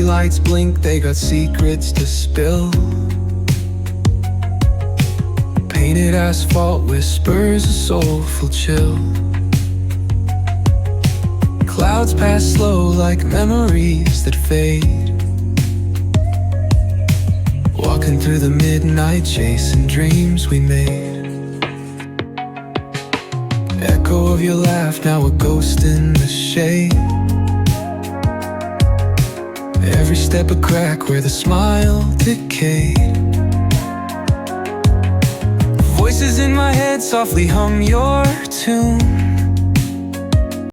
lights blink, they got secrets to spill. Painted asphalt whispers a soulful chill. Clouds pass slow like memories that fade. Walking through the midnight, chasing dreams we made. Echo of your laugh, now a ghost in the shade. Every step a crack where the smile decayed. Voices in my head softly hum your tune.